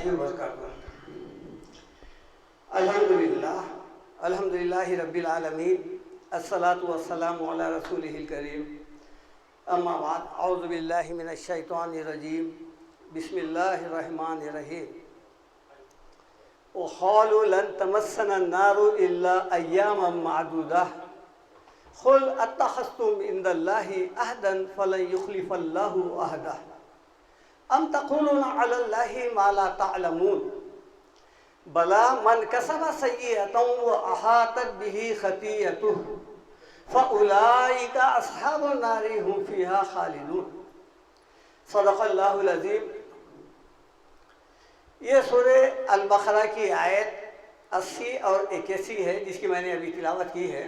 اللہ وبرکاتہ۔ الحمدللہ رب العالمین، الصلاۃ والسلام علی رسولہ الکریم، اما بعد، اعوذ باللہ من الشیطان الرجیم، بسم اللہ الرحمن الرحیم۔ وقالوا لن تمسنا النار الا ایاما معدودہ قل اتخذتم عند اللہ عہدا فلن یخلف اللہ عہدہ ام تقولون علی اللہ ما لا تعلمون بلا من کسب سیئۃ واحاطت بہ خطیئتہ فاولئک اصحاب النار هم فیہا خالدون۔ صدق اللہ العظیم۔ یہ سورہ البقرہ کی آیت 80 اور 81 ہے، جس کی میں نے ابھی تلاوت کی ہے۔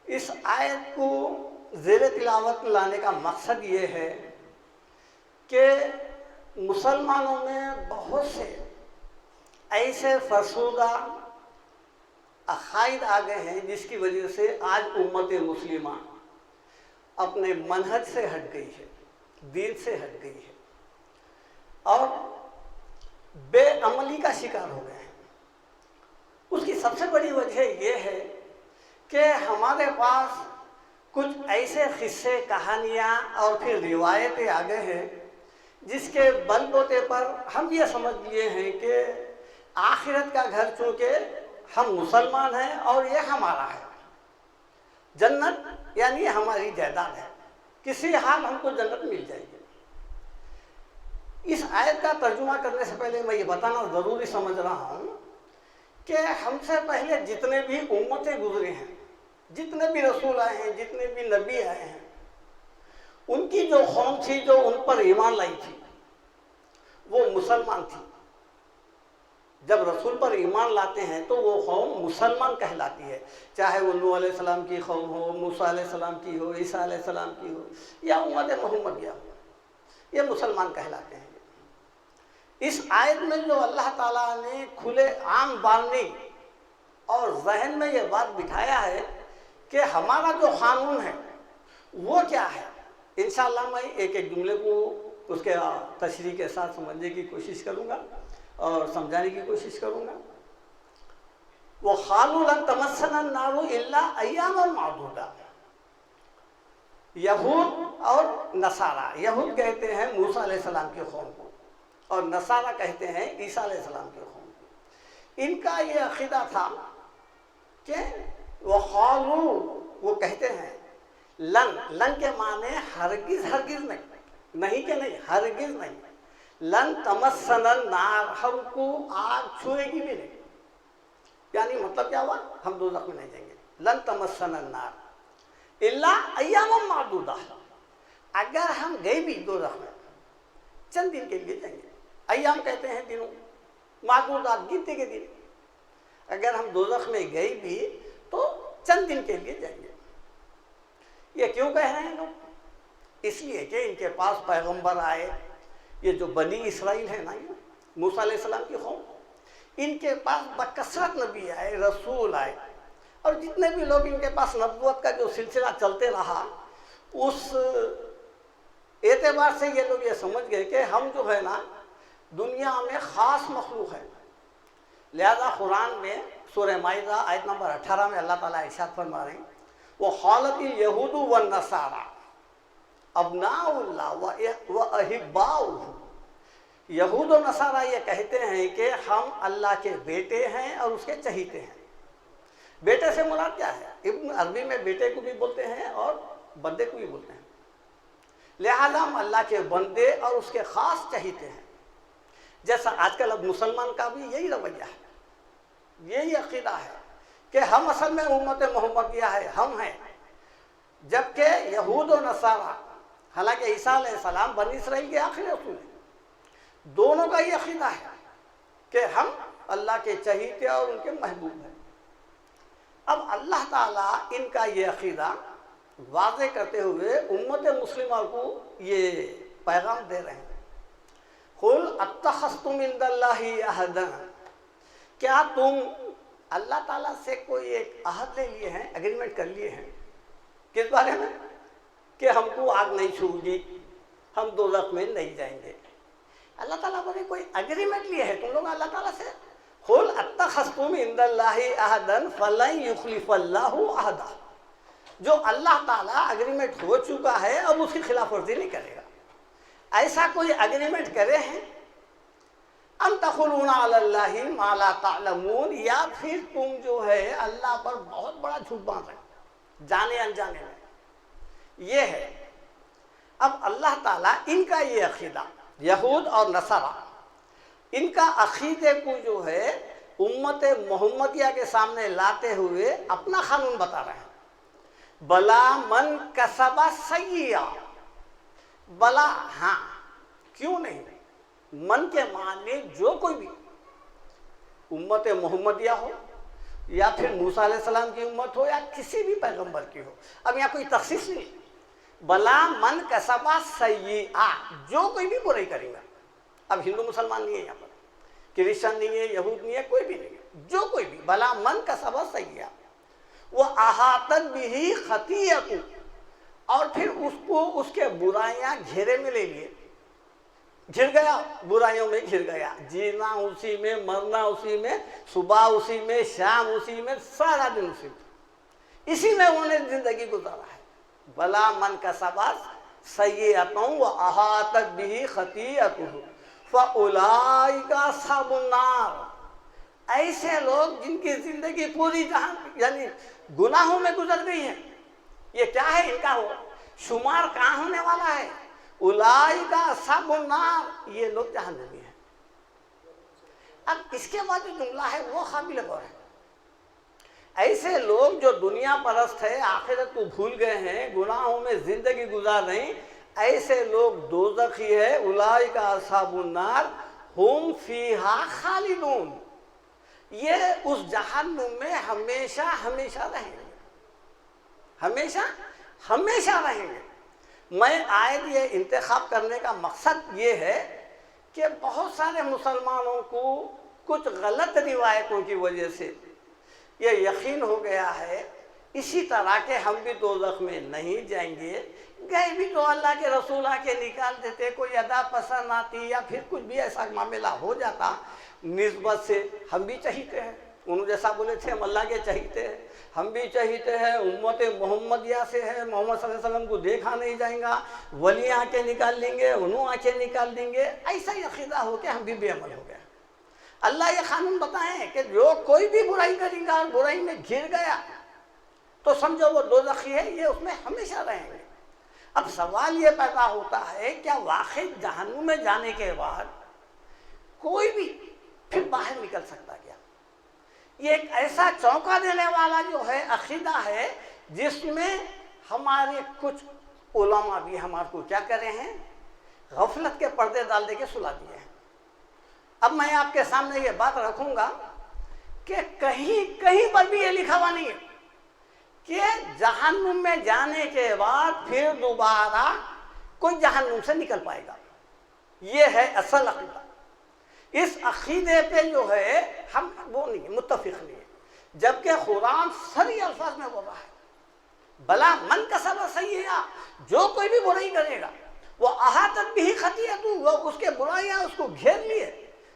اس آیت کو زیر تلاوت لانے کا مقصد یہ ہے کہ مسلمانوں میں بہت سے ایسے فرسودہ عقائد آ گئے ہیں جس کی وجہ سے آج امت مسلمہ اپنے منہج سے ہٹ گئی ہے، دین سے ہٹ گئی ہے اور بے عملی کا شکار ہو گئے ہیں۔ اس کی سب سے بڑی وجہ یہ ہے کہ ہمارے پاس کچھ ایسے قصے، کہانیاں اور پھر روایتیں آ گئے ہیں جس کے بل بوتے پر ہم یہ سمجھ لیے ہیں کہ آخرت کا گھر چونکہ ہم مسلمان ہیں اور یہ ہمارا ہے، جنت یعنی ہماری جائیداد ہے، کسی حال ہم کو جنت مل جائے گی۔ اس آیت کا ترجمہ کرنے سے پہلے میں یہ بتانا ضروری سمجھ رہا ہوں کہ ہم سے پہلے جتنے بھی امتیں گزرے ہیں، جتنے بھی رسول آئے ہیں، جتنے بھی نبی آئے ہیں، ان کی جو قوم تھی جو ان پر ایمان لائی تھی وہ مسلمان تھی۔ جب رسول پر ایمان لاتے ہیں تو وہ قوم مسلمان کہلاتی ہے، چاہے وہ نوح علیہ السلام کی قوم ہو، موسیٰ علیہ السلام کی ہو، عیسیٰ علیہ السلام کی ہو یا امت محمدیہ ہو، یہ مسلمان کہلاتے ہیں۔ اس آیت میں جو اللہ تعالیٰ نے کھلے عام بانی اور ذہن میں یہ بات بٹھایا ہے کہ ہمارا جو قانون ہے وہ کیا ہے، انشاءاللہ میں ایک ایک جملے کو اس کے تشریح کے ساتھ سمجھنے کی کوشش کروں گا اور سمجھانے کی کوشش کروں گا۔ وَقَالُوا لَن تَمَسَّنَا النَّارُ إِلَّا أَيَّامًا مَعْدُودًا۔ یہود اور نصارہ، یہود کہتے ہیں موسیٰ علیہ السلام کی قوم کو اور نصارہ کہتے ہیں عیسیٰ علیہ السلام کی قوم کو۔ ان کا یہ عقیدہ تھا کہ وَقَالُوا، وہ کہتے ہیں لن کے معنی ہرگز ہرگز نہیں کہ نہیں، ہرگز نہیں، لن تمسنا النار، ہم کو آگ چھوئے گی بھی نہیں، یعنی مطلب کیا ہوا، ہم دوزخ میں نہیں جائیں گے۔ لن تمسنا النار الا ایاما معدودہ، اگر ہم گئے بھی دوزخ میں چند دن کے لیے جائیں گے۔ ایام کہتے ہیں دنوں، معدودات گنتی کے دن، اگر ہم دوزخ میں گئے بھی تو چند دن کے لیے جائیں گے۔ یہ کیوں کہہ رہے ہیں لوگ؟ اس لیے کہ ان کے پاس پیغمبر آئے، یہ جو بنی اسرائیل ہے نا، موسیٰ علیہ السلام کی قوم، ان کے پاس بکثرت نبی آئے، رسول آئے، اور جتنے بھی لوگ ان کے پاس نبوت کا جو سلسلہ چلتے رہا، اس اعتبار سے یہ لوگ یہ سمجھ گئے کہ ہم جو ہے نا دنیا میں خاص مخلوق ہے۔ لہذا قرآن میں سورہ مائدہ آیت نمبر 18 میں اللہ تعالیٰ ارشاد فرما رہے ہیں وَقَالَتِ الْيَهُودُ وَالنَّصَارَىٰ ابناء اللہ وَأَحِبَّاؤُهُ۔ یہود و نصارہ یہ کہتے ہیں کہ ہم اللہ کے بیٹے ہیں اور اس کے چہیتے ہیں۔ بیٹے سے مراد کیا ہے؟ ابن عربی میں بیٹے کو بھی بولتے ہیں اور بندے کو بھی بولتے ہیں، لہذا ہم اللہ کے بندے اور اس کے خاص چہیتے ہیں۔ جیسا آج کل اب مسلمان کا بھی یہی رویہ ہے، یہی عقیدہ ہے کہ ہم اصل میں امت محمدیہ ہے، ہم ہیں، جبکہ یہود و نصارہ، حالانکہ عیسیٰ علیہ السلام بنی اسرائیل کے آخری رسول ہیں، دونوں کا یہ عقیدہ ہے کہ ہم اللہ کے چہیتے اور ان کے محبوب ہیں۔ اب اللہ تعالیٰ ان کا یہ عقیدہ واضح کرتے ہوئے امت مسلمہ کو یہ پیغام دے رہے ہیں، قُلْ اتَّخَذْتُمْ عِندَ اللَّهِ عَهْدًا، کیا تم اللہ تعالیٰ سے کوئی ایک عہد لے لیے ہیں، اگریمنٹ کر لیے ہیں، کس بارے میں؟ کہ ہم کو آگ نہیں چھوئے گی، ہم دوزخ میں نہیں جائیں گے۔ اللہ تعالیٰ بولے کوئی اگریمنٹ لیے ہے تم لوگ اللہ تعالیٰ سے؟ قل اتخذتم عند اللہ عہدا فلن یخلف اللہ عہدا، جو اللہ تعالیٰ اگریمنٹ ہو چکا ہے اب اس کی خلاف ورزی نہیں کرے گا. ایسا کوئی اگریمنٹ کرے ہیں؟ ام تقولون علی اللہ ما لا تعلمون، یا پھر تم جو ہے اللہ پر بہت بڑا جھوٹ باندھ رہے ہو جانے انجانے میں. یہ ہے اب اللہ تعالیٰ ان کا یہ عقیدہ، یہود اور نصارہ، ان کا عقیدے کو جو ہے امت محمدیہ کے سامنے لاتے ہوئے اپنا قانون بتا رہے ہیں. بلا من کسب سیئہ، بلا ہاں کیوں نہیں، من کے معنی جو کوئی بھی امت محمدیہ ہو یا پھر موسیٰ علیہ السلام کی امت ہو یا کسی بھی پیغمبر کی ہو، اب یہاں کوئی تخصیص نہیں. بلا من کسب سیئہ، جو کوئی بھی برائی کرے گا. اب ہندو مسلمان نہیں ہے یہاں پر، کرسچن نہیں ہے، یہود نہیں ہے، کوئی بھی نہیں ہے، جو کوئی بھی. بلا من کسب سیئہ وہ احاطت بہ خطیئۃ، اور پھر اس کو اس کے برائیاں گھیرے میں لے لیے، گھر گیا، برائیوں میں گھر گیا، جینا اسی میں، مرنا اسی میں، صبح اسی میں، شام اسی میں، سارا دن اسی میں، اسی میں انہوں نے زندگی گزارا ہے. بلا من کسب سیئۃ واحاطت بہ خطیئۃ فاولئک اصحاب النار، ایسے لوگ جن کی زندگی پوری جہاں یعنی گناہوں میں گزر گئی ہے، یہ کیا ہے ان کا شمار کہاں ہونے والا ہے؟ اولئک اصحاب النار، یہ لوگ جہنمی ہیں. اب اس کے بعد جو جملہ ہے وہ قابل غور ہے. ایسے لوگ جو دنیا پرست ہے، آخرت کو بھول گئے ہیں، گناہوں میں زندگی گزار رہے ہیں، ایسے لوگ دوزخی ہے. اولئک اصحاب النار ہم فیہا خالدون، یہ اس جہنم میں ہمیشہ ہمیشہ رہیں گے، ہمیشہ ہمیشہ رہیں گے. میں آیت یہ انتخاب کرنے کا مقصد یہ ہے کہ بہت سارے مسلمانوں کو کچھ غلط روایتوں کی وجہ سے یہ یقین ہو گیا ہے اسی طرح کہ ہم بھی دوزخ میں نہیں جائیں گے. گئے بھی تو اللہ کے رسول آ کے نکال دیتے، کوئی ادا پسند آتی یا پھر کچھ بھی ایسا معاملہ ہو جاتا نسبت سے ہم بھی چاہیتے ہیں. انہوں جیسا بولے تھے ہم اللہ کے چاہیتے ہیں، ہم بھی چاہیتے ہیں، امت محمدیہ سے ہے، محمد صلی اللہ علیہ وسلم کو دیکھا نہیں جائیں گا، ولی آنکھیں نکال لیں گے، انہوں آنکھیں نکال دیں گے. ایسا ہی عقیدہ ہو کے ہم بھی بے عمل ہو گئے. اللہ یہ قانون بتائیں کہ جو کوئی بھی برائی کرے گا اور برائی میں گر گیا تو سمجھو وہ دوزخی ہے، یہ اس میں ہمیشہ رہیں گے. اب سوال یہ پیدا ہوتا ہے کیا واقعی جہنم میں جانے کے بعد کوئی بھی پھر باہر نکل سکتا کیا؟ یہ ایک ایسا چونکا دینے والا جو ہے عقیدہ ہے جس میں ہمارے کچھ علماء بھی ہمارے کو کیا کرے ہیں، غفلت کے پردے ڈال دے کے سلا دیے ہیں. اب میں آپ کے سامنے یہ بات رکھوں گا کہ کہیں پر بھی یہ لکھا ہوا نہیں ہے کہ جہنم میں جانے کے بعد پھر دوبارہ کوئی جہنم سے نکل پائے گا. یہ ہے اصل عقیدہ. اس عقیدے پہ جو ہے ہم وہ نہیں متفق نہیں ہے، جبکہ قرآن صریح الفاظ میں بول رہا ہے بلا من کسب سیئہ، جو کوئی بھی برائی کرے گا وہ احاطت بہ خطیئۃ، وہ اس کے برائیاں اس کو گھیر لیے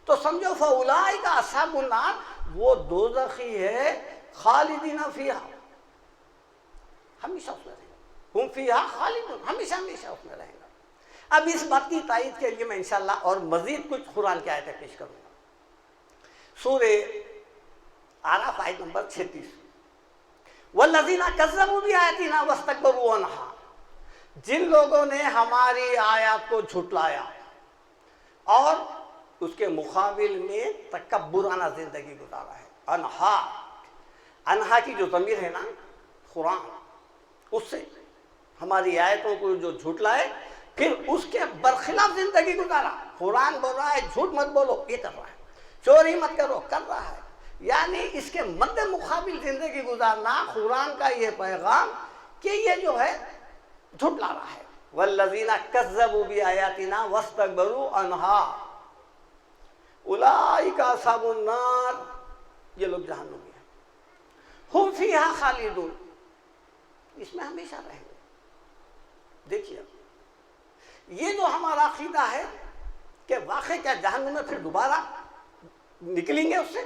تو سمجھو فاولئک اصحاب النار، وہ دوزخی ہے، خالدین فیہا، ہمیشہ اس میں رہیں گا. ہم فیہا خالدون، ہمیشہ ہمیشہ اس میں رہیں گا. اب اس بات کی تائید کے لیے میں انشاءاللہ اور مزید کچھ قرآن کی آیتیں پیش کروں گا. سورہ اعراف آیت نمبر 36، والذین کذبوا بآیاتنا واستکبروا عنہا، جن لوگوں نے ہماری آیات کو جھٹلایا اور اس کے مقابل میں تکبرانہ زندگی گزارا ہے. انہا کی جو ضمیر ہے نا قرآن، اس سے ہماری آیتوں کو جو جھٹلائے پھر اس کے برخلاف زندگی گزارا. قرآن بول رہا ہے جھوٹ مت بولو، یہ کر رہا ہے، چوری مت کرو، کر رہا ہے. یعنی اس کے مد مقابل زندگی گزارنا قرآن کا یہ پیغام کہ یہ جو ہے جھٹلا رہا ہے. والذین کذبوا بآیاتنا واستکبروا عنہا اولئک اصحاب النار، یہ لوگ جہنمی ہیں. ہم فیہا خالدون، اس میں ہمیشہ رہیں گے. دیکھیے یہ جو ہمارا عقیدہ ہے کہ واقعی کیا جہنم میں پھر دوبارہ نکلیں گے اس سے؟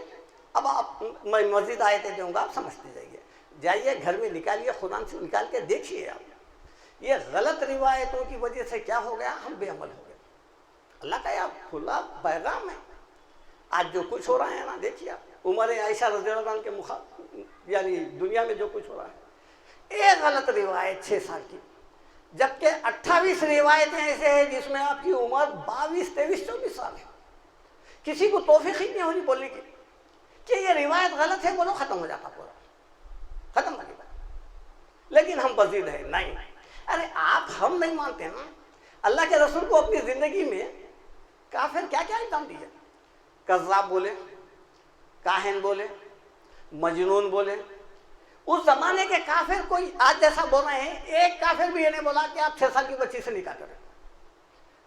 اب آپ میں مزید آیتیں دوں گا، آپ سمجھتے جائیے، جائیے گھر میں نکالیے، قرآن سے نکال کے دیکھیے آپ یہ غلط روایتوں کی وجہ سے کیا ہو گیا، ہم بے عمل ہو گئے۔ اللہ کا یہ کھلا پیغام ہے۔ آج جو کچھ ہو رہا ہے نا، دیکھیے آپ عمر عائشہ رضی اللہ عنہ کے یعنی دنیا میں جو کچھ ہو رہا ہے، ایک غلط روایت 6 سال کی، جبکہ 28 روایتیں ایسے ہیں جس میں آپ کی عمر 22 23 24 سال ہے۔ کسی کو توفیق ہی نہیں ہونی بولنے کی کہ یہ روایت غلط ہے، بولو ختم ہو جاتا پورا، ختم ہو جاتا۔ لیکن ہم بزید ہیں، نہیں، ارے آپ ہم نہیں مانتے نا۔ اللہ کے رسول کو اپنی زندگی میں کافر کیا کیا الزام دیا، کذاب بولے، کاہن بولے، مجنون بولے۔ اس زمانے کے کافر کوئی آج جیسا بول رہے ہیں، ایک کافر بھی یہ نہیں بولا کہ آپ 6 سال کی بچی سے نکاح کریں۔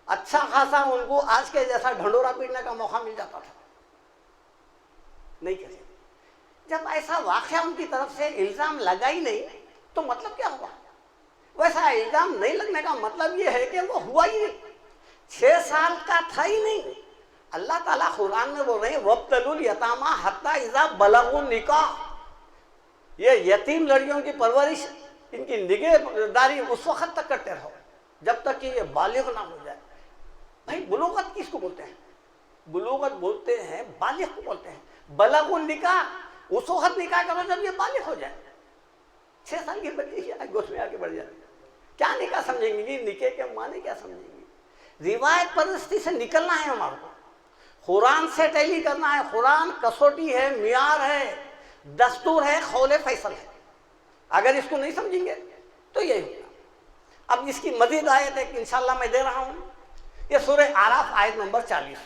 اچھا خاصا ان کو آج کے جیسا ڈھنڈورا پیٹنے کا موقع مل جاتا تھا، نہیں کہتے۔ جب ایسا واقعہ ان کی طرف سے الزام لگا ہی نہیں تو مطلب کیا ہوا؟ ویسا الزام نہیں لگنے کا مطلب یہ ہے کہ وہ ہوا ہی نہیں، 6 سال کا تھا ہی نہیں۔ اللہ تعالیٰ قرآن میں بول رہے ہیں وَابْتَلُوا الْيَتَامَىٰ حَتَّىٰ إِذَا بَلَغُوا النِّكَاحَ، یہ یتیم لڑکیوں کی پرورش، ان کی نگہداری اس وقت تک کرتے رہو جب تک کہ یہ بالغ نہ ہو جائے۔ بھائی بلوغت کس کو بولتے ہیں؟ بلوغت بولتے ہیں بالغ کو بولتے ہیں۔ بلغ النکاح، اس وقت نکاح کرو جب یہ بالغ ہو جائے۔ 6 سال کی بچی گوشت میں آگے بڑھ جاتی ہے، کیا نکاح سمجھیں گی؟ نکاح کے معنی کیا سمجھیں گی؟ روایت پرستی سے نکلنا ہے ہمارے کو، قرآن سے ٹیلی کرنا ہے۔ قرآن کسوٹی ہے، معیار ہے، دستور ہے، قول فیصل ہے۔ اگر اس کو نہیں سمجھیں گے تو یہی ہوگا۔ اب اس کی مزید آیت ایک انشاءاللہ میں دے رہا ہوں، یہ سورہ اعراف آیت نمبر 40۔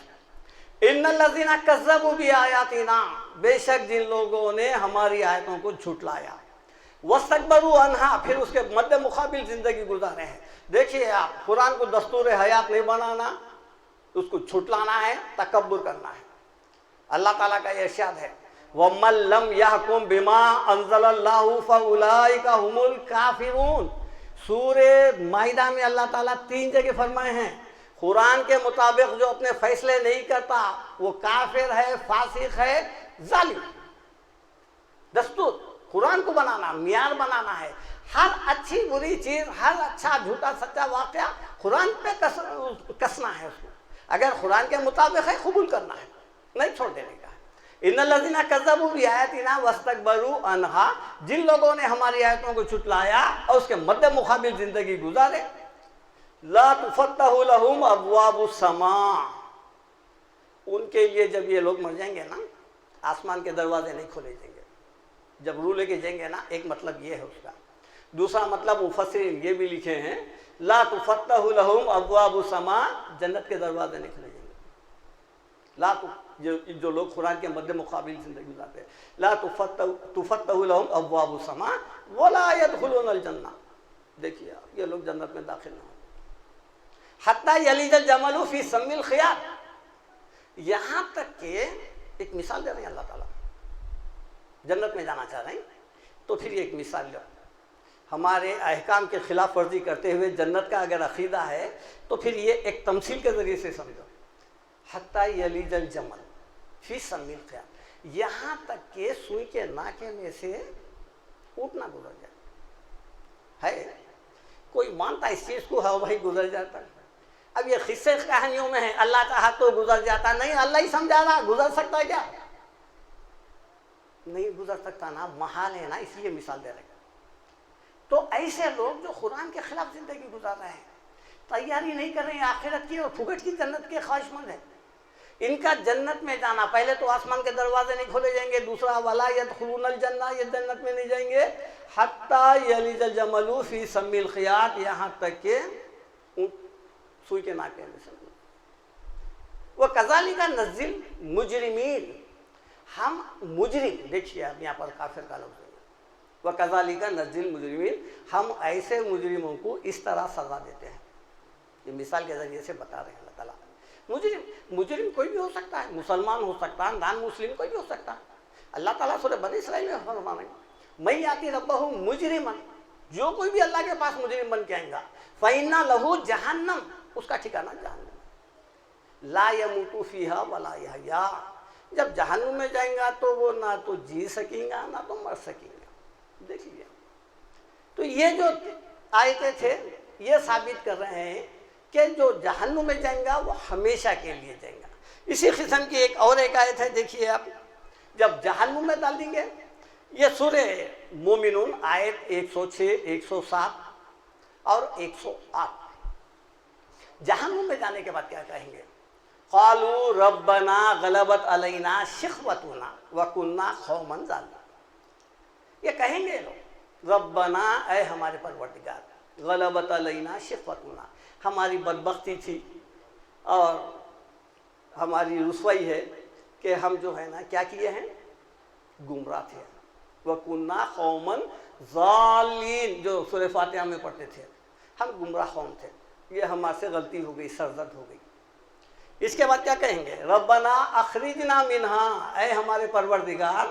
ان الذین کذبوا بآیاتنا، بے شک جن لوگوں نے ہماری آیتوں کو جھٹلایا، واستکبروا عنہا، پھر اس کے مد مقابل زندگی گزارے ہیں۔ دیکھیے آپ، قرآن کو دستور حیات نہیں بنانا، اس کو جھٹلانا ہے، تکبر کرنا ہے۔ اللہ تعالیٰ کا یہ ارشاد ہے وَمَن لَّمْ يَحْكُم بِمَا أَنزَلَ اللَّهُ فَأُولَٰئِكَ هُمُ الْكَافِرُونَ۔ سورہ مائدہ میں اللہ تعالیٰ 3 جگہ فرمائے ہیں قرآن کے مطابق جو اپنے فیصلے نہیں کرتا وہ کافر ہے، فاسق ہے، ظالم۔ دستور قرآن کو بنانا، معیار بنانا ہے۔ ہر اچھی بری چیز، ہر اچھا جھوٹا سچا واقعہ قرآن پہ کسنا ہے، اس کو اگر قرآن کے مطابق ہے قبول کرنا ہے، نہیں چھوڑ دینے کا۔ ان الذین کذبوا بآیاتنا واستکبروا عنہا، جن لوگوں نے ہماری آیتوں کو جھٹلایا اور اس کے مد مقابل زندگی گزارے، لا تفتح لهم ابواب السماء، ان کے لیے جب یہ لوگ مر جائیں گے نا، آسمان کے دروازے نہیں کھولے جائیں گے۔ جب روح لے کے جائیں گے نا، ایک مطلب یہ ہے اس کا۔ دوسرا مطلب مفسرین یہ بھی لکھے ہیں لا تفتح لهم ابواب السماء، جنت کے دروازے نہیں کھولے جائیں گے۔ لا جو لوگ قرآن کے مد مقابل زندگی گزارتے ہیں، لا تفتح لهم ابواب السماء ولا يدخلون الجنہ، دیکھیے یہ لوگ جنت میں داخل نہ ہوں۔ حتی یلیج الجمل فی سم الخیاط، یہاں تک کہ ایک مثال دے رہے ہیں اللہ تعالیٰ، جنت میں جانا چاہ رہے ہیں تو پھر یہ ایک مثال لو، ہمارے احکام کے خلاف ورزی کرتے ہوئے جنت کا اگر عقیدہ ہے تو پھر یہ ایک تمثیل کے ذریعے سے سمجھو۔ حتی یلیج الجمل فی سم الخیاط، یہاں تک کہ سوئی کے ناکے میں سے اونٹ نہ گزر جائے۔ ہے کوئی مانتا اس چیز کو؟ ہے بھائی گزر جاتا ہے۔ اب یہ قصے کہانیوں میں ہے، اللہ چاہا تو گزر جاتا، نہیں اللہ ہی سمجھا رہا، گزر سکتا ہے کیا؟ نہیں گزر سکتا نا، محال ہے نا، اس لیے مثال دے رہے ہیں۔ تو ایسے لوگ جو قرآن کے خلاف زندگی گزار رہے ہیں، تیاری نہیں کر رہے ہیں آخرت کی اور پھگٹ کی جنت کے خواہش مند ہیں، ان کا جنت میں جانا، پہلے تو آسمان کے دروازے نہیں کھولے جائیں گے، دوسرا ولا يدخلون الجنہ، یہ جنت میں نہیں جائیں گے حتی یلیج الجمل فی سم الخیاط، یہاں تک کہ سوئی کے ناکے میں سے۔ وَكَذَلِكَ نَزِّلْ مُجْرِمِينَ، ہم مجرم، دیکھیے اب یہاں پر کافر کا لفظ ہے، وَكَذَلِكَ نَزِّلْ الْمُجْرِمِينَ، ہم ایسے مجرموں کو اس طرح سزا دیتے ہیں۔ یہ مثال کے ذریعے سے بتا رہے ہیں اللہ تعالیٰ۔ مجرم کوئی بھی ہو سکتا ہے، مسلمان ہو سکتا ہے، نان مسلم کوئی بھی ہو سکتا ہے۔ اللہ تعالیٰ سورہ بنی اسرائیل میں فرما رہے ہیں مَن یأتی ربہ مجرما، جو کوئی بھی اللہ کے پاس مجرم بن کے آئے گا، فإن لہ جہنم، اس کا ٹھکانہ جہنم۔ لا یموت فیہا ولا یحیا، جب جہنم میں جائیں گا تو وہ نہ تو جی سکیں گا نہ تو مر سکیں گا. دیکھیے تو یہ جو آیتیں تھے یہ ثابت کر رہے ہیں کہ جو جہنم میں جائیں گا وہ ہمیشہ کے لیے جائیں گا. اسی قسم کی ایک آیت ہے، دیکھیے آپ، جب جہنم میں ڈال دیں گے، یہ سورہ مومنون آیت 106، 107 اور 108. جہنم میں جانے کے بعد کیا کہیں گے؟ قالوا ربنا غلبت علینا شقوتنا وکنا قوما ظالمین. یہ کہیں گے لوگ، ربنا، اے ہمارے پروردگار، غلبت علینا شقوتنا، ہماری بدبختی تھی اور ہماری رسوائی ہے کہ ہم جو ہے نا کیا کیے ہیں، گمراہ تھے. وَكُنَّا قَوْمًا ضَالِّينَ جو سورہ فاتحہ میں پڑھتے تھے، ہم گمراہ قوم تھے، یہ ہمارے سے غلطی ہو گئی، سرزد ہو گئی. اس کے بعد کیا کہیں گے؟ ربنا اخرجنا منہا، اے ہمارے پروردگار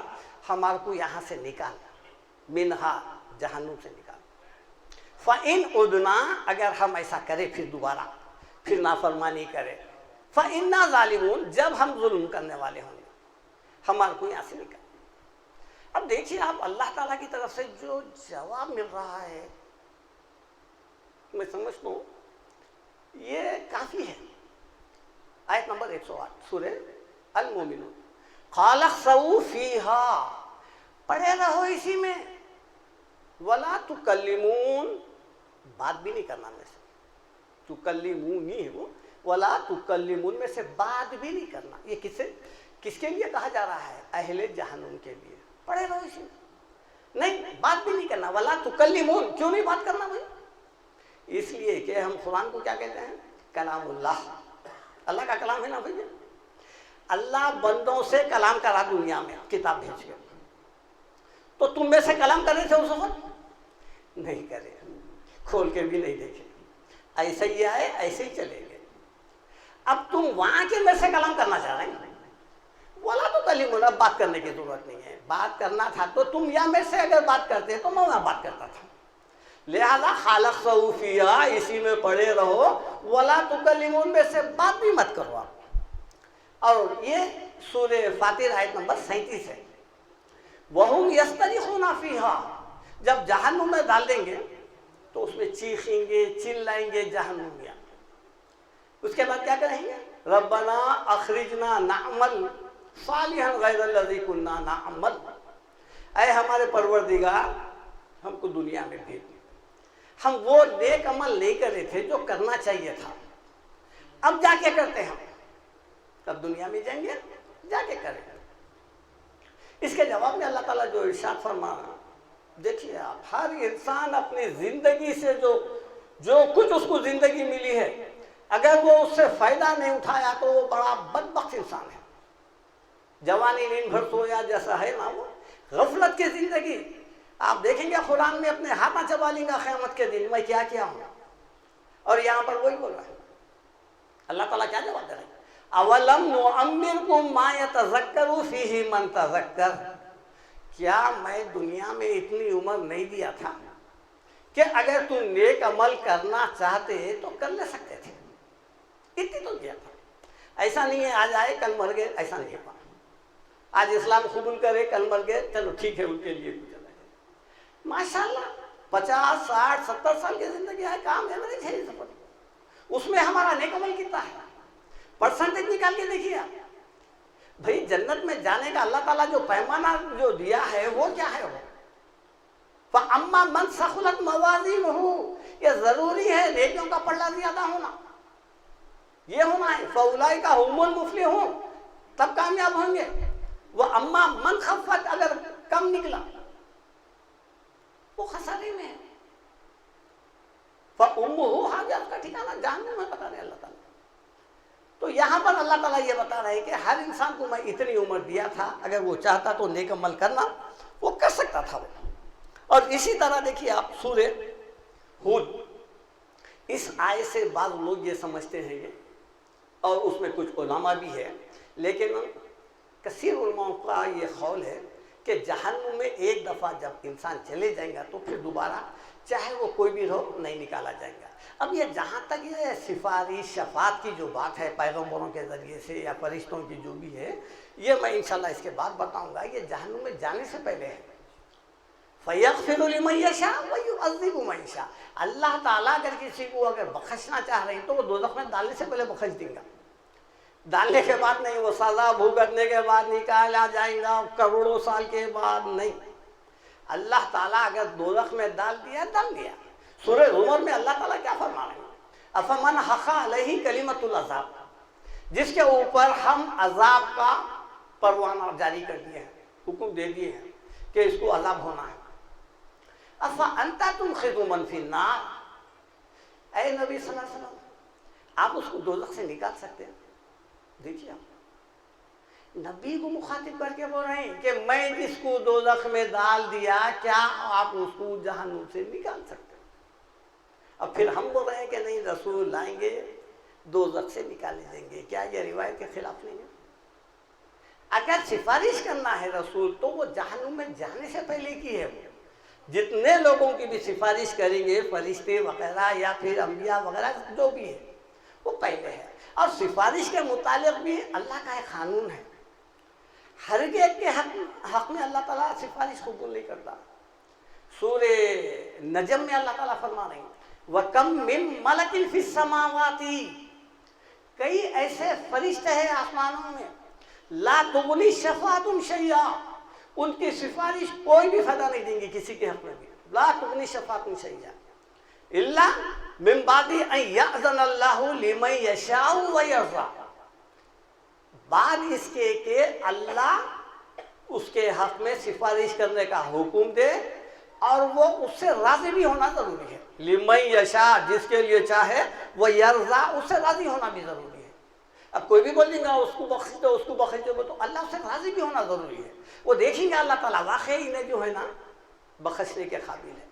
ہمارے کو یہاں سے نکال، منہا جہنم سے نکال. فَإِنْ عُدْنَا، اگر ہم ایسا کریں پھر دوبارہ، پھر نافرمانی کریں، فَإِنَّا ظَالِمُونَ، جب ہم ظلم کرنے والے ہوں گے، ہمارے کو یہاں سے نکال. اب دیکھیے آپ، اللہ تعالیٰ کی طرف سے جو جواب مل رہا ہے میں سمجھتا ہوں یہ کافی ہے. آیت نمبر 108 سورہ المومنون، قَالَ اخْسَئُوا فِيهَا، پڑھے رہو اسی میں، وَلَا تُكَلِّمُونَ، بات بھی نہیں کرنا میں سے، تُكَلِّمُونِ ہے وہ، وَلَا تُكَلِّمُونَ میں سے بات بھی نہیں کرنا. یہ کس کے لیے کہا جا رہا ہے؟ اہل جہنم کے لیے. پڑھے رہو اسی میں، نہیں بات بھی نہیں کرنا. وَلَا تُكَلِّمُونَ، کیوں نہیں بات کرنا بھائی؟ اس لیے کہ ہم قرآن کو کیا کہتے ہیں؟ کلام اللہ، اللہ کا کلام ہے نا بھائی. اللہ بندوں سے کلام کرا دنیا میں کتاب بھیج کے، تو تم میں سے کلام کر رہے تھے اس وقت؟ نہیں کرے، کھول کے بھی نہیں دیکھے، ایسے ہی آئے ایسے ہی چلے گئے. اب تم وہاں کے میں سے کلام کرنا چاہ رہے ہیں، بولا تو کلیم ہونا، بات کرنے کی ضرورت نہیں ہے. بات کرنا تھا تو تم یا میں سے اگر بات کرتے تو میں وہاں بات کرتا تھا. لہذا خالق صوفیہ اسی میں پڑے رہو، ولا تکلمون میں سے بات بھی مت کرو آپ. اور یہ سورہ فاتر آیت نمبر 37 ہے. وَهُمْ يَسْتَرِخُونَ فِيهَا، جب جہنم میں ڈال دیں گے تو اس میں چیخیں گے، چلائیں گے جہنمیاں. اس کے بعد کیا کہیں گے؟ ربنا اخرجنا نعمل صالحا غیر الذی کنا نعمل، اے ہمارے پروردگار ہم کو دنیا میں بھیج دے، ہم وہ نیک عمل نہیں کر رہے تھے جو کرنا چاہیے تھا، اب جا کے کرتے ہیں. تب دنیا میں جائیں گے جا کے کریں گے. اس کے جواب میں اللہ تعالیٰ جو ارشاد فرما رہا، دیکھیے آپ، ہر انسان اپنی زندگی سے جو کچھ اس کو زندگی ملی ہے، اگر وہ اس سے فائدہ نہیں اٹھایا تو وہ بڑا بدبخت انسان ہے. جوانی نیند بھر سویا جیسا ہے نا وہ غفلت کی زندگی. آپ دیکھیں گے قرآن میں اپنے ہاتھ نہ چبا لیں گا قیامت کے دن میں کیا کیا ہوں. اور یہاں پر وہی بول رہا ہے اللہ تعالیٰ، کیا جواب دے رہے ہیں؟ اولم نعمرکم ما یتذکر فیہ من تذکر، کیا میں دنیا میں اتنی عمر نہیں دیا تھا کہ اگر تم نیک عمل کرنا چاہتے تو کر لے سکتے تھے؟ اتنی تو دیا تھا. ایسا نہیں ہے آج آئے کل مر گئے، ایسا نہیں ہے. آج اسلام قبول کرے کل مر گئے، چلو ٹھیک ہے ان کے لیے کچھ الگ ہے. ماشاءاللہ 50 60 70 سال کی زندگی ہے، کام ایوریج ہے سفر، اس میں ہمارا نیک عمل کتنا ہے؟ پرسنٹیج نکال کے دیکھیے آپ. بھئی جنت میں جانے کا اللہ تعالیٰ جو پیمانہ جو دیا ہے وہ کیا ہے؟ وہ فَأَمَّا مَنْ ثَقُلَتْ مَوَازِينُهُ، یہ ضروری ہے نیکیوں کا پلڑا زیادہ ہونا، یہ ہونا ہے. فَأُولَئِكَ هُمُ الْمُفْلِحُونَ، تب کامیاب ہوں گے. وَأَمَّا مَنْ خَفَّتْ، اگر کم نکلا وہ خسارے میں ہے. فَأُمُّهُ هَاوِيَةٌ، کا ٹھکانہ جہنم میں بتا رہے اللہ تعالیٰ. تو یہاں پر اللہ تعالیٰ یہ بتا رہے ہیں کہ ہر انسان کو میں اتنی عمر دیا تھا، اگر وہ چاہتا تو نیک عمل کرنا وہ کر سکتا تھا وہ. اور اسی طرح دیکھیے آپ سورہ ہود، اس آیت سے بعض لوگ یہ سمجھتے ہیں اور اس میں کچھ علماء بھی ہے، لیکن کثیر علماء کا یہ قول ہے کہ جہنم میں ایک دفعہ جب انسان چلے جائیں گا تو پھر دوبارہ چاہے وہ کوئی بھی ہو نہیں نکالا جائے گا۔ اب یہ جہاں تک یہ سفارش شفاعت کی جو بات ہے پیغمبروں کے ذریعے سے یا فرشتوں کی جو بھی ہے، یہ میں انشاءاللہ اس کے بعد بتاؤں گا، یہ جہنم میں جانے سے پہلے ہے۔ فَيَغْفِرُ لِمَن يَشَاءُ وَيُعَذِّبُ مَن يَشَاءُ، اللہ تعالیٰ اگر کسی کو اگر بخشنا چاہ رہے ہیں تو وہ دوزخ میں ڈالنے سے پہلے بخش دیں گا، ڈالنے کے بعد نہیں، وہ سزا بھگتنے کے بعد نکالا جائے گا کروڑوں سال کے بعد نہیں۔ اللہ تعالیٰ اگر دوزخ میں ڈال دیا ڈال دیا۔ سورہ زمر میں اللہ تعالیٰ کیا فرما رہے ہیں؟ افمن حق علیہ کلمۃ العذاب، جس کے اوپر ہم عذاب کا پروانہ جاری کر دیے ہیں، حکم دے دیے ہیں کہ اس کو عذاب ہونا ہے۔ افانت تنقذ من فی النار، اے نبی صلی اللہ علیہ وسلم آپ اس کو دوزخ سے نکال سکتے ہیں؟ دیکھیے آپ نبی کو مخاطب کر کے بول رہے ہیں کہ میں جس کو دوزخ میں ڈال دیا کیا آپ اس کو جہنم سے نکال سکتے ہیں؟ اب پھر ہم بول رہے ہیں کہ نہیں رسول لائیں گے دوزخ سے نکالے جائیں گے، کیا یہ روایت کے خلاف نہیں ہے؟ اگر سفارش کرنا ہے رسول تو وہ جہنم میں جانے سے پہلے کی ہے، وہ جتنے لوگوں کی بھی سفارش کریں گے فرشتے وغیرہ یا پھر انبیاء وغیرہ جو بھی ہے وہ پہلے ہے۔ اور سفارش کے متعلق بھی اللہ کا ایک قانون ہے، ہر ایک کے حق میں اللہ تعالیٰ سفارش قبول نہیں کرتا۔ سورہ نجم میں اللہ تعالیٰ فرما رہے ہیں وَكَمْ مِن مَلَكٍ فِي السَّمَاوَاتِ، کئی ایسے فرشتے ہیں آسمانوں میں، لا تغنی شفاعتهم شیئا، ان کی سفارش کوئی بھی فائدہ نہیں دیں گی کسی کے حق میں بھی، لا تغنی شفاعتهم شیئا الا من بعد ان یأذن اللہ لمن یشاء ویرضی، بعد اس کے کہ اللہ اس کے حق میں سفارش کرنے کا حکم دے اور وہ اس سے راضی بھی ہونا ضروری ہے۔ لمن یشاء، جس کے لیے چاہے، وہ یرضی، اس سے راضی ہونا بھی ضروری ہے۔ اب کوئی بھی بول دیں گا اس کو بخش دو اس کو بخش دو، تو اللہ اس سے راضی بھی ہونا ضروری ہے۔ وہ دیکھیں گے اللہ تعالیٰ واقعی انہیں جو ہے نا بخشنے کے قابل ہے،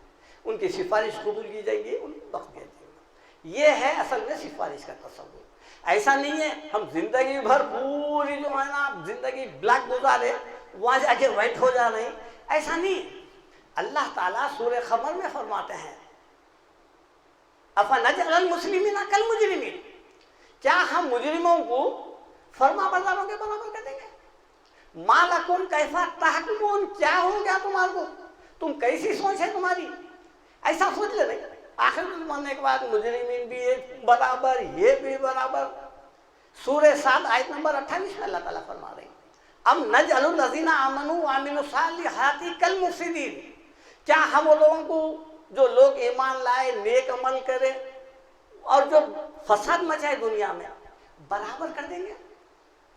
ان کی سفارش قبول کی جائے گی، ان کو بخش دیا جائے گا۔ یہ ہے اصل میں سفارش کا تصور۔ ایسا نہیں ہے ہم زندگی بھر پوری جو ہے نا زندگی بلیک گزارے وہاں جا کے وائٹ ہو جا رہے ہیں، ایسا نہیں۔ اللہ تعالیٰ سورہ قمر میں فرماتے ہیں افنجعل المسلمین کالمجرمین، کیا ہم مجرموں کو فرما برداروں کے برابر کر دیں گے؟ ما لکم کیف تحکمون، کیا ہو گیا تمہارے کو، تم کیسی سوچ ہے تمہاری؟ ایسا سوچ لے رہے آخر زمانے کے بعد مجرمین بھی برابر یہ بھی برابر۔ سورہ 7 آیت نمبر 28 میں اللہ تعالیٰ فرما رہے ہیں ام نجعل الذین آمنوا وعملوا الصالحات کالمفسدین، کیا ہم وہ لوگوں کو جو لوگ ایمان لائے نیک عمل کرے اور جو فساد مچائے دنیا میں برابر کر دیں گے؟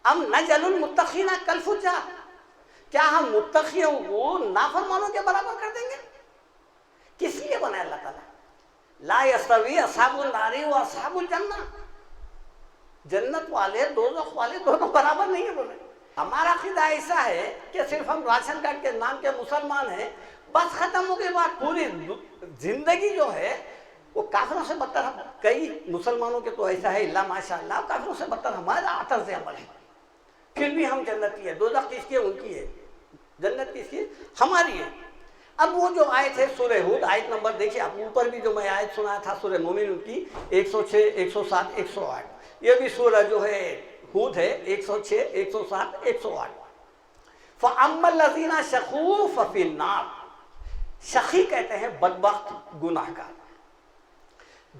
ام نجعل المتقین کالفجار، کیا ہم متقیوں کو نافرمانوں کے برابر کر دیں گے؟ کس لیے بنایا اللہ تعالیٰ؟ لا یستوی اصحاب النار و اصحاب الجنہ، جنت والے دوزخ والے دونوں برابر نہیں ہیں بولے۔ ہمارا عقیدہ ایسا ہے کہ صرف ہم راشن کارڈ کے نام کے مسلمان ہیں، بس ختم ہو گئی بات، پوری زندگی جو ہے وہ کافروں سے بدتر، کئی مسلمانوں کے تو ایسا ہے اللہ ماشاء اللہ، کافروں سے بدتر ہمارا طرز عمل ہے، پھر بھی ہم جنتی ہے۔ دوزخ کس کی ہے؟ ان کی ہے، جنت کس کی؟ ہماری ہے۔ اب وہ جو آیت ہے سورہ ہود آیت نمبر دیکھیے آپ، اوپر بھی جو میں آیت سنایا تھا سورہ مومنون کی 106 107 108، یہ بھی سورہ جو ہے ہود ہے 106 107 108۔ فَأَمَّا الَّذِينَ شَقُوا فَفِي النَّارِ، شقی کہتے ہیں بدبخت گناہ گار،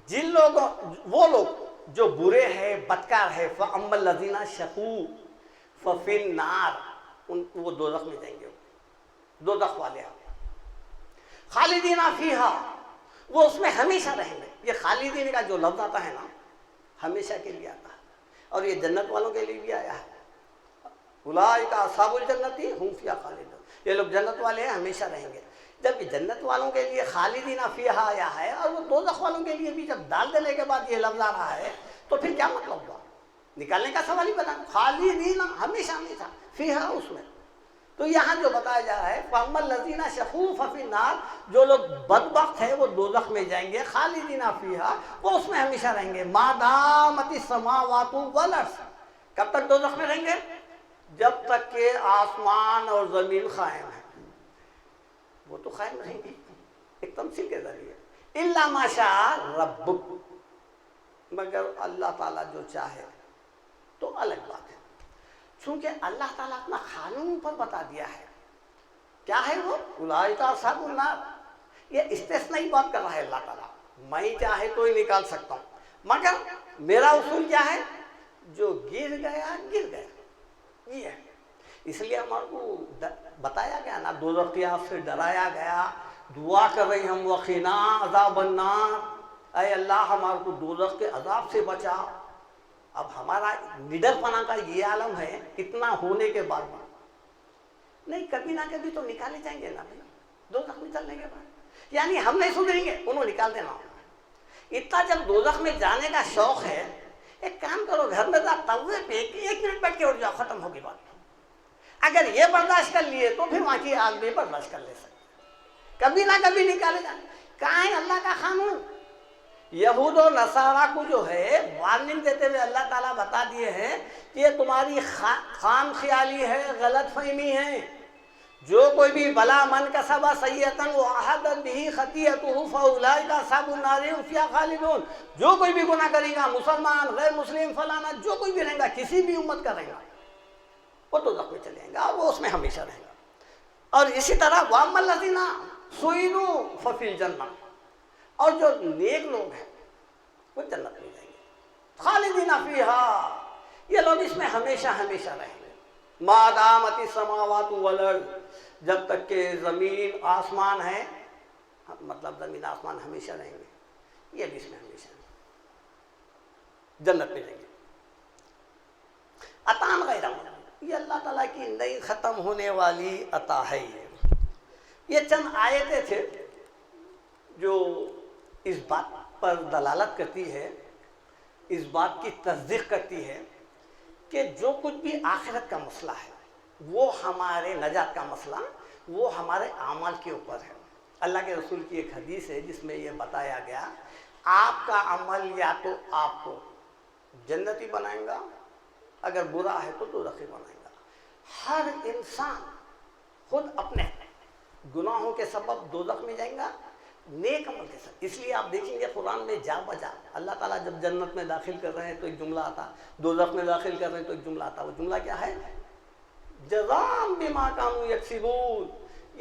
جن لوگوں وہ لوگ جو برے ہیں بدکار ہے، فَأَمَّا الَّذِينَ شَقُوا فَفِي النَّارِ، وہ دوزخ میں جائیں گے، دوزخ والے ہیں۔ خالدین فیہا، وہ اس میں ہمیشہ رہیں گے۔ یہ خالدین کا جو لفظ آتا ہے نا ہمیشہ کے لیے آتا ہے، اور یہ جنت والوں کے لیے بھی آیا ہے، اولئک اصحاب الجنۃ ھم فیہا خالدون، یہ لوگ جنت والے ہیں ہمیشہ رہیں گے۔ جب جنت والوں کے لیے خالدین فیہا آیا ہے اور وہ دوزخ والوں کے لیے بھی جب ڈال دینے کے بعد یہ لفظ آ رہا ہے تو پھر کیا مطلب ہوا؟ نکالنے کا سوال ہی بنا، خالدین ہمیشہ ہمیشہ فیہا اس میں۔ تو یہاں جو بتایا جا رہا ہے فَأَمَّا الَّذِينَ شَقُوا فَفِي النَّارِ، جو لوگ بدبخت ہیں وہ دوزخ میں جائیں گے، خالدین فیہا، وہ اس میں ہمیشہ رہیں گے، ما دامت السماوات والارض، کب تک دوزخ میں رہیں گے؟ جب تک کہ آسمان اور زمین قائم ہے، وہ تو قائم رہیں گی ایک تمثیل کے ذریعے، الا ما شاء ربک، مگر اللہ تعالیٰ جو چاہے تو الگ بات ہے۔ چونکہ اللہ تعالیٰ اپنا قانون پر بتا دیا ہے، کیا ہے وہ؟ اولئک اصحاب النار، یہ استثنائی بات کر رہا ہے اللہ تعالیٰ، میں چاہے تو ہی نکال سکتا ہوں، مگر میرا اصول کیا ہے؟ جو گر گیا گر گیا، یہ ہے۔ اس لیے ہمارے کو بتایا گیا نا، دوزخ کی آگ سے ڈرایا گیا، دعا کر رہے ہم وقنا عذاب النار، اے اللہ ہمارے کو دوزخ کے عذاب سے بچا۔ اب ہمارا نڈر پنا کا یہ عالم ہے، اتنا ہونے کے بعد نہیں، کبھی نہ کبھی تو نکالے جائیں گے نا دوزخ میں چلنے کے بعد، یعنی ہم نہیں سدھریں گے، انہوں نکال دینا۔ اتنا جب دوزخ میں جانے کا شوق ہے، ایک کام کرو، گھر میں توے پہ 1 منٹ بیٹھ کے اٹھ جاؤ، ختم ہوگی بات۔ اگر یہ برداشت کر لیے تو پھر وہاں کی آگ بھی برداشت کر لے سکتے، کبھی نہ کبھی نکالے جائیں۔ کہاں ہے اللہ کا قانون؟ یہود و نصارہ کو جو ہے وارننگ دیتے ہوئے اللہ تعالیٰ بتا دیے ہیں کہ یہ تمہاری خام خیالی ہے، غلط فہمی ہے، جو کوئی بھی بلا من کسب سیئۃ وأحاطت به خطیئته فأولئک اصحاب النار هم فیہا خالدون، جو کوئی بھی گناہ کرے گا، مسلمان غیر مسلم فلانا، جو کوئی بھی رہے گا، کسی بھی امت کا رہے گا، وہ دوزخ میں چلے گا اور وہ اس میں ہمیشہ رہے گا۔ اور اسی طرح وَأَمَّا الَّذِينَ سُعِدُوا فَفِي الْجَنَّةِ، اور جو نیک لوگ ہیں وہ جنت میں جائیں گے، خالدین فیہا، یہ لوگ اس میں ہمیشہ ہمیشہ رہیں گے، ما دامت السماوات والارض، جب تک کہ زمین آسمان ہے، مطلب زمین آسمان ہمیشہ رہیں گے، یہ بھی اس میں ہمیشہ رہیں گے، جنت میں رہیں گے۔ عطاء غیر ممنون، یہ اللہ تعالیٰ کی نئی ختم ہونے والی عطا ہے۔ یہ چند آیتیں تھے جو اس بات پر دلالت کرتی ہے، اس بات کی تصدیق کرتی ہے کہ جو کچھ بھی آخرت کا مسئلہ ہے، وہ ہمارے نجات کا مسئلہ، وہ ہمارے اعمال کے اوپر ہے۔ اللہ کے رسول کی ایک حدیث ہے جس میں یہ بتایا گیا، آپ کا عمل یا تو آپ کو جنتی بنائیں گا، اگر برا ہے تو دوزخی بنائیں گا۔ ہر انسان خود اپنے گناہوں کے سبب دوزخ میں جائیں گا، نیک عمل کے ساتھ۔ اس لیے آپ دیکھیں گے قرآن میں جا بجا اللہ تعالیٰ جب جنت میں داخل کر رہے ہیں تو ایک جملہ آتا، دوزخ میں داخل کر رہے ہیں تو ایک جملہ آتا۔ وہ جملہ کیا ہے؟ جزاء بما کانوا یکسبون،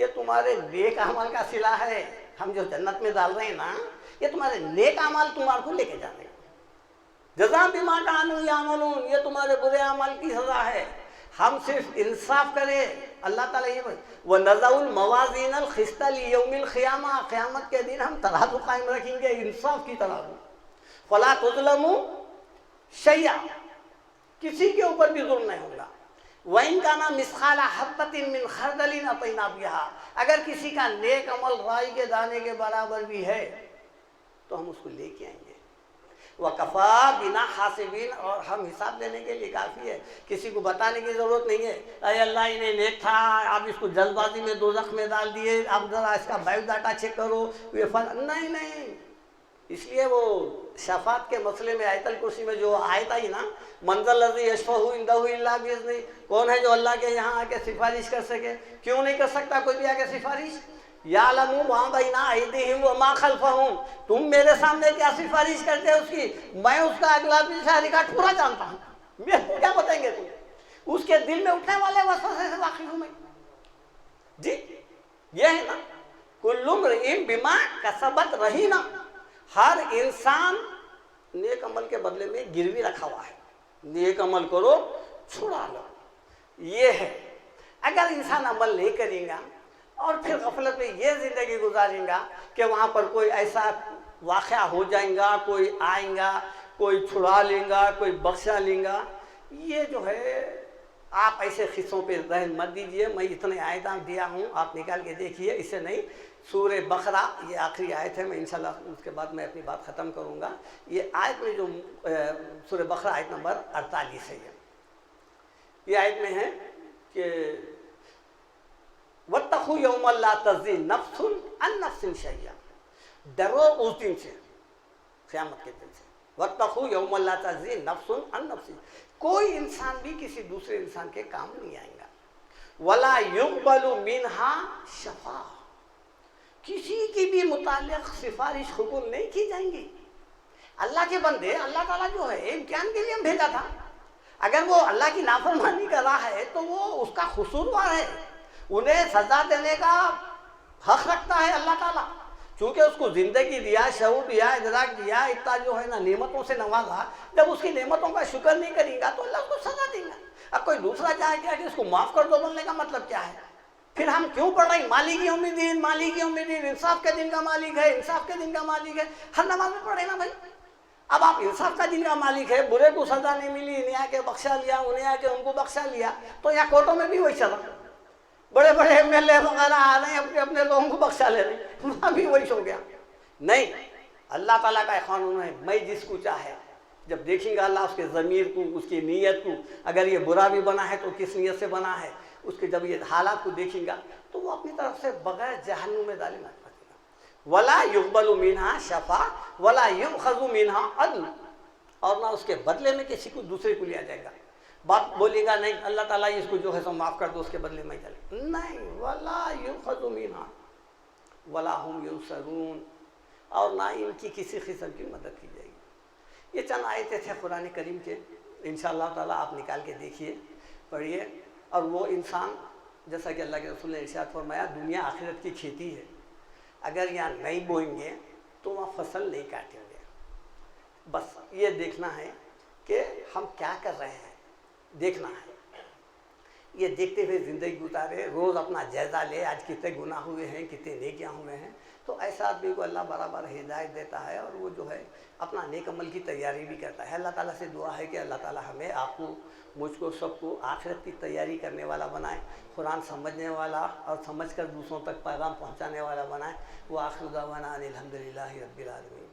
یہ تمہارے نیک اعمال کا صلہ ہے۔ ہم جو جنت میں ڈال رہے ہیں نا، یہ تمہارے نیک اعمال تمہارے کو لے کے جانے ہیں۔ جزاء بما کانوا یعملون، یہ تمہارے برے اعمال کی سزا ہے۔ ہم صرف انصاف کریں، اللہ تعالیٰ یہ وَنَضَعُ الْمَوَازِينَ الْقِسْطَ لِيَوْمِ الْقِيَامَةِ، قیامت کے دن ہم ترازو قائم رکھیں گے، انصاف کی ترازو۔ فَلَا تُظْلَمُوا شَيْئًا، کسی کے اوپر بھی ظلم نہیں ہوگا۔ وَإِنْ كَانَ مِثْقَالَ حَبَّةٍ مِّنْ خَرْدَلٍ أَتَيْنَا بِهَا، اگر کسی کا نیک عمل رائی کے دانے کے برابر بھی ہے تو ہم اس کو لے کے آئیں گے۔ وَكَفَىٰ بِنَا حَاسِبِينَ، اور ہم حساب لینے کے لیے کافی ہے، کسی کو بتانے کی ضرورت نہیں ہے۔ اے اللہ انہیں نیک تھا، آپ اس کو جلد بازی میں دوزخ میں ڈال دیے، آپ ذرا اس کا بایو ڈاٹا چیک کرو، نہیں نہیں۔ اس لیے وہ شفاعت کے مسئلے میں آیت الکرسی میں جو آیت آئی نا، مَنْ ذَا الَّذِي يَشْفَعُ عِنْدَهُ إِلَّا بِإِذْنِهِ، کون ہے جو اللہ کے یہاں آ کے سفارش کر سکے؟ کیوں نہیں کر سکتا کوئی بھی آ کے سفارش؟ یعلم ما بین ایدیہم وما خلفہم، تم میرے سامنے کیا سفارش کرتے ہو اس کی، میں اس کا اگلا پچھلا ریکارڈ پورا جانتا ہوں، کیا بتائیں گے تم؟ اس کے دل میں اٹھنے والے وسوسے سے واقف ہوں میں۔ جی یہ ہے نا، کل امرئ بما کسبت رہینا، ہر انسان نیک عمل کے بدلے میں گروی رکھا ہوا ہے، نیک عمل کرو چھڑا لو، یہ ہے۔ اگر انسان عمل نہیں کرے گا اور پھر غفلت میں یہ زندگی گزاریں گا کہ وہاں پر کوئی ایسا واقعہ ہو جائیں گا، کوئی آئیں گا، کوئی چھڑا لیں گا، کوئی بخشا لیں گا، یہ جو ہے آپ ایسے قصوں پہ ذہن مت دیجئے۔ میں اتنے آیتیں دیا ہوں، آپ نکال کے دیکھیے، اس سے نہیں۔ سورہ بقرہ یہ آخری آیت ہے، میں انشاءاللہ اس کے بعد میں اپنی بات ختم کروں گا۔ یہ آیت میں جو سورہ بقرہ آیت نمبر 48 ہے، یہ آیت میں ہے کہ وَاتَّقُوا يَوْمًا لَا تَجْزِي نَفْسٌ عَن نَفْسٍ شَيْئًا، ڈرو اس دن سے، قیامت کے دن سے۔ وَاتَّقُوا يَوْمًا لَا تَجْزِي نَفْسٌ عَن نَفْسٍ، کوئی انسان بھی کسی دوسرے انسان کے کام نہیں آئے گا۔ وَلَا يُقْبَلُ مِنْهَا شَفَاعَةٌ، کسی کی بھی متعلق سفارش قبول نہیں کی جائیں گی۔ اللہ کے بندے، اللہ تعالیٰ جو ہے امتحان کے لیے ہم بھیجا تھا، اگر وہ اللہ کی نافرمانی کر رہا ہے تو وہ اس کا قصوروار ہے، انہیں سزا دینے کا حق رکھتا ہے اللہ تعالیٰ، چونکہ اس کو زندگی دیا، شعور دیا، ادراک دیا، اتنا جو ہے نا نعمتوں سے نوازا، جب اس کی نعمتوں کا شکر نہیں کرے گا تو اللہ اس کو سزا دے گا۔ اب کوئی دوسرا چاہے کیا کہ اس کو معاف کر دو بولنے کا مطلب کیا ہے؟ پھر ہم کیوں پڑھ رہے ہیں مالک یوم الدین، مالک یوم الدین، انصاف کے دن کا مالک ہے، انصاف کے دن کا مالک ہے، ہر نماز میں پڑھے نا بھائی۔ اب آپ انصاف کا دن کا مالک ہے، برے کو سزا نہیں ملی، انہیں آ کے بخشا لیا، انہیں آ کے ان کو بخشا لیا، تو یہاں کورٹوں میں بھی وہی چلا، بڑے بڑے ایم ایل اے وغیرہ آ رہے ہیں اپنے اپنے لوگوں کو بخشا لے رہے ہیں، وہاں بھی وہی ہو گیا۔ نہیں، اللہ تعالیٰ کا قانون ہے، میں جس کو چاہے، جب دیکھیں گا اللہ اس کے ضمیر کو، اس کی نیت کو، اگر یہ برا بھی بنا ہے تو کس نیت سے بنا ہے، اس کے جب یہ حالات کو دیکھیں گا تو وہ اپنی طرف سے بغیر جہنم میں ڈالے نہ پڑے گا۔ ولا يقبل منها شفاعة ولا يؤخذ منها عدل، اور نہ اس کے بدلے میں کسی کو دوسرے کو لیا جائے گا۔ بات بولے گا نہیں اللہ تعالیٰ اس کو جو ہے سو معاف کر دو، اس کے بدلے میں چلے، نہیں، ولا يؤخذ منها ولا هم ينصرون، اور نہ ان کی کسی قسم کی مدد کی جائے گی۔ یہ چند آیتیں تھے قرآن کریم کے، انشاءاللہ تعالیٰ آپ نکال کے دیکھیے، پڑھیے۔ اور وہ انسان جیسا کہ اللہ کے رسول نے ارشاد فرمایا دنیا آخرت کی کھیتی ہے، اگر یہاں نہیں بوئیں گے تو وہاں فصل نہیں کاٹیں گے۔ بس یہ دیکھنا ہے کہ ہم کیا کر رہے ہیں، دیکھنا ہے، یہ دیکھتے ہوئے زندگی گزارے، روز اپنا جائزہ لے، آج کتنے گناہ ہوئے ہیں، کتنے نیکیاں ہوئے ہیں، تو ایسا آدمی کو اللہ برابر ہدایت دیتا ہے، اور وہ جو ہے اپنا نیک عمل کی تیاری بھی کرتا ہے۔ اللہ تعالیٰ سے دعا ہے کہ اللہ تعالیٰ ہمیں، آپ کو، مجھ کو، سب کو آخرت کی تیاری کرنے والا بنائے، قرآن سمجھنے والا اور سمجھ کر دوسروں تک پیغام پہنچانے والا بنائے۔ وآخر دعوانا ان الحمد للہ رب العالمین۔